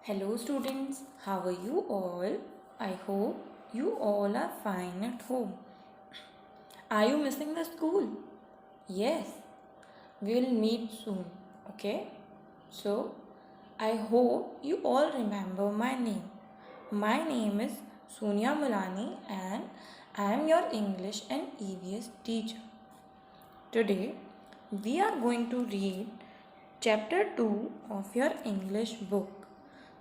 Hello students, how are you all? I hope you all are fine at home. Are you missing the school? Yes, we will meet soon, okay? So, I hope you all remember my name. My name is Sonia Mulani and I am your English and EVS teacher. Today, we are going to read chapter 2 of your English book.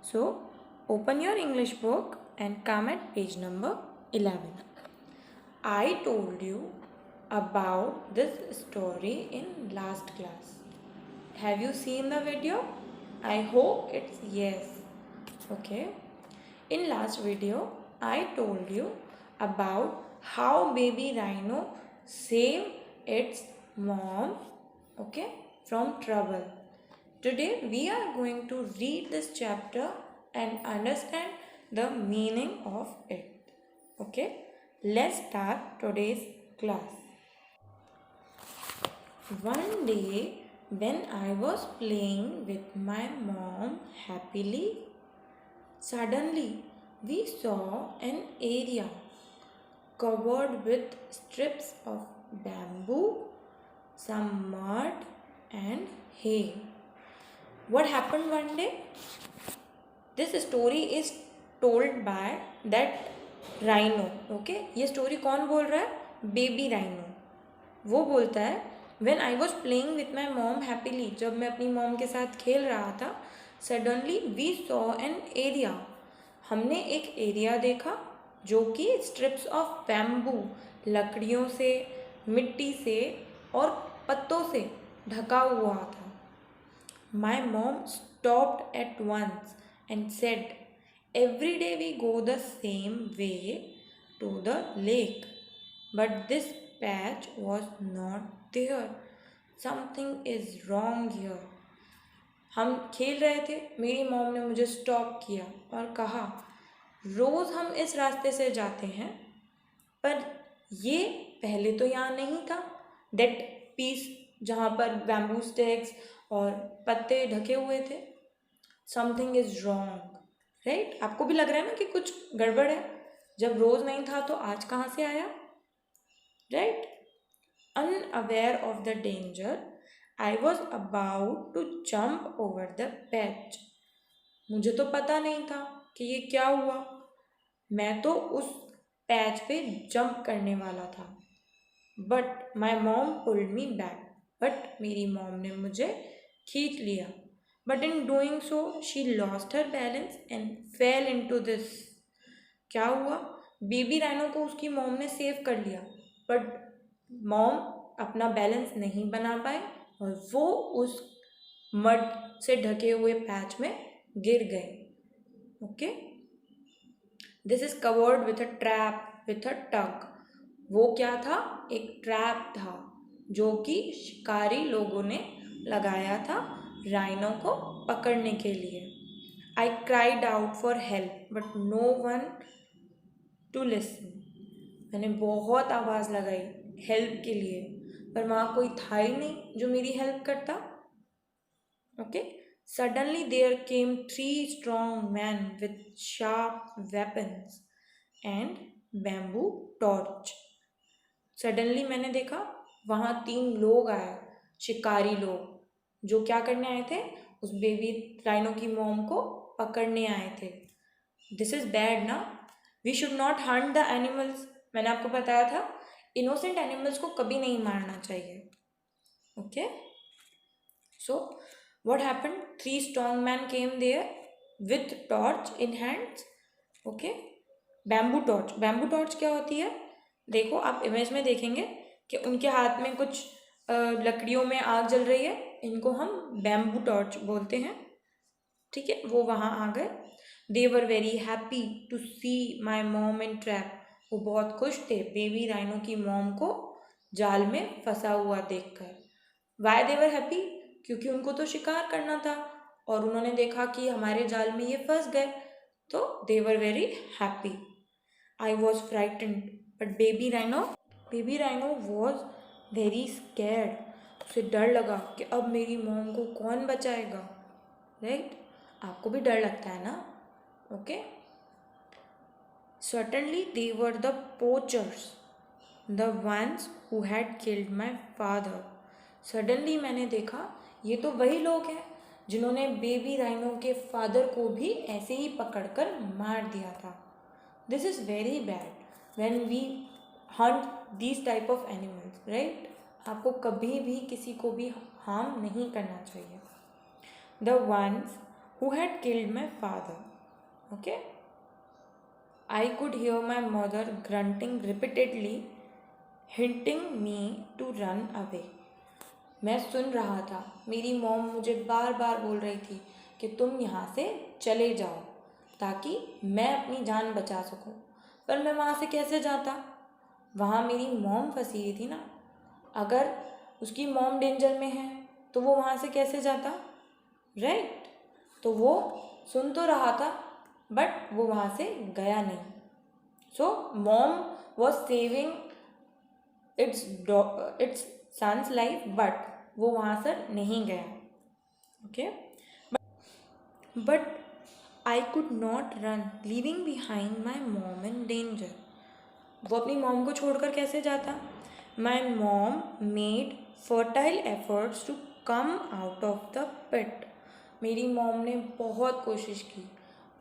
So, open your English book and come at page number 11. I told you about this story in last class. Have you seen the video? I hope it's yes. Okay. In last video, I told you about how baby rhino saved its mom, okay, from trouble. Today we are going to read this chapter and understand the meaning of it. Okay, let's start today's class. One day when I was playing with my mom happily, suddenly we saw an area covered with strips of bamboo, some mud and hay. What happened one day? This story is told by that rhino. Okay, ये story कौन बोल रहा है? Baby rhino. वो बोलता है When I was playing with my mom happily, जब मैं अपनी मॉम के साथ खेल रहा था, suddenly we saw an area. हमने एक एरिया देखा जो कि स्ट्रिप्स ऑफ बैम्बू, लकड़ियों से, मिट्टी से और पत्तों से ढका हुआ था. My mom stopped at once and said, every day we go the same way to the lake, but this patch was not there. Something is wrong here. हम खेल रहे थे, मेरी मॉम ने मुझे स्टॉप किया और कहा, रोज़ हम इस रास्ते से जाते हैं, पर ये पहले तो यहाँ नहीं था. दैट पीस जहाँ पर बैम्बू स्टिक्स और पत्ते ढके हुए थे. Something is wrong, right? आपको भी लग रहा है ना कि कुछ गड़बड़ है. जब रोज नहीं था तो आज कहाँ से आया, right? Unaware of the danger I was about to jump over the patch. मुझे तो पता नहीं था कि ये क्या हुआ. मैं तो उस पैच पे जंप करने वाला था. But my mom pulled me back. But मेरी मॉम ने मुझे खींच लिया. But in doing so she lost her balance and fail into this. क्या हुआ? बेबी राइनो को उसकी मॉम ने सेव कर लिया, बट मॉम अपना बैलेंस नहीं बना पाए और वो उस मड से ढके हुए पैच में गिर गए. Okay, this is covered with a trap with a tug. वो क्या था? एक ट्रैप था जो कि शिकारी लोगों ने लगाया था राइनो को पकड़ने के लिए. I cried out for help but no one to listen. मैंने बहुत आवाज़ लगाई हेल्प के लिए, पर वहाँ कोई था ही नहीं जो मेरी हेल्प करता. Okay, suddenly there came 3 strong man with sharp weapons and bamboo torch. Suddenly मैंने देखा वहाँ 3 लोग आए, शिकारी लोग, जो क्या करने आए थे? उस बेबी राइनो की मॉम को पकड़ने आए थे. दिस इज बैड ना. We should not hunt the animals. मैंने आपको बताया था इनोसेंट एनिमल्स को कभी नहीं मारना चाहिए. Okay, so what happened? 3 strong man came there with torch in hands. Okay, bamboo torch. Bamboo torch क्या होती है? देखो, आप इमेज में देखेंगे कि उनके हाथ में कुछ लकड़ियों में आग जल रही है. इनको हम बैम्बू टॉर्च बोलते हैं. ठीक है, वो वहाँ आ गए. They were very happy to see my mom in trap. वो बहुत खुश थे बेबी राइनो की मॉम को जाल में फंसा हुआ देखकर. Why they were happy? क्योंकि उनको तो शिकार करना था और उन्होंने देखा कि हमारे जाल में ये फंस गए, तो they were very happy. I was frightened but baby rhino was very scared. उसे डर लगा कि अब मेरी मॉम को कौन बचाएगा, राइट? आपको भी डर लगता है ना? Okay. Certainly they were the poachers, the ones who had killed my father. Suddenly मैंने देखा ये तो वही लोग हैं जिन्होंने बेबी राइनो के फादर को भी ऐसे ही पकड़कर मार दिया था. This is very bad when we hunt these type of animals, right? आपको कभी भी किसी को भी हार्म नहीं करना चाहिए. The ones who had killed my father. Okay? I could hear my mother grunting repeatedly, hinting me to run away. मैं सुन रहा था मेरी मॉम मुझे बार बार बोल रही थी कि तुम यहाँ से चले जाओ ताकि मैं अपनी जान बचा सकूं. पर मैं वहाँ से कैसे जाता? वहाँ मेरी मॉम फंसी हुई थी ना. अगर उसकी मॉम डेंजर में है तो वो वहाँ से कैसे जाता? राइट. तो वो सुन तो रहा था बट वो वहाँ से गया नहीं. So mom was saving its sons life but वो वहाँ से नहीं गया. Okay. But I could not run leaving behind my mom in danger. वो अपनी मॉम को छोड़कर कैसे जाता? My mom made fertile efforts to come out of the pit. मेरी मॉम ने बहुत कोशिश की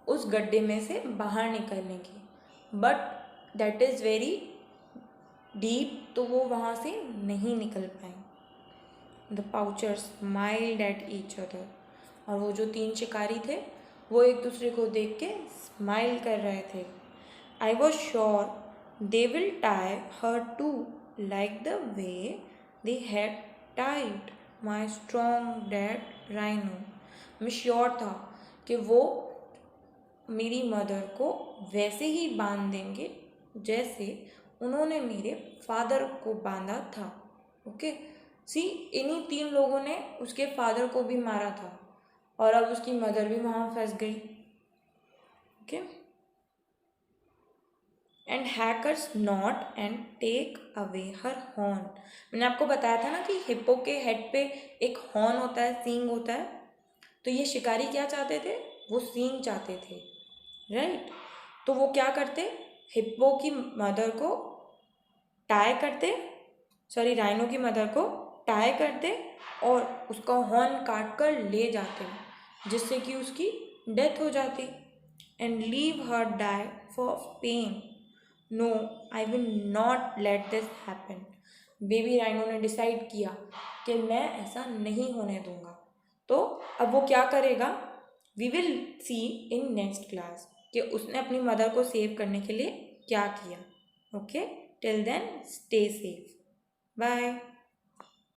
उस गड्ढे में से बाहर निकलने की, but that is very deep, तो वो वहाँ से नहीं निकल पाए. The poachers smiled at each other. और वो जो 3 शिकारी थे वो एक दूसरे को देख के स्माइल कर रहे थे. I was sure they will tie her to like the way they had tied my strong dad rhino. मैं श्योर था कि वो मेरी मदर को वैसे ही बांध देंगे जैसे उन्होंने मेरे फादर को बांधा था. ओके. सी, इन्हीं 3 लोगों ने उसके फादर को भी मारा था और अब उसकी मदर भी वहाँ फंस गई. Okay. And hackers not and take away her horn. मैंने आपको बताया था ना कि हिप्पो के हेड पे एक हॉर्न होता है, सींग होता है. तो ये शिकारी क्या चाहते थे? वो सींग चाहते थे. राइट. तो वो क्या करते? हिप्पो की मदर को टाई करते, राइनो की मदर को टाई करते और उसका हॉर्न काट कर ले जाते जिससे कि उसकी डेथ हो जाती. And leave her die for pain. No, I will not let this happen. Baby rhino ने डिसाइड किया कि मैं ऐसा नहीं होने दूंगा. तो अब वो क्या करेगा? We will see in next class कि उसने अपनी मदर को सेव करने के लिए क्या किया. Okay. Till then stay safe. Bye.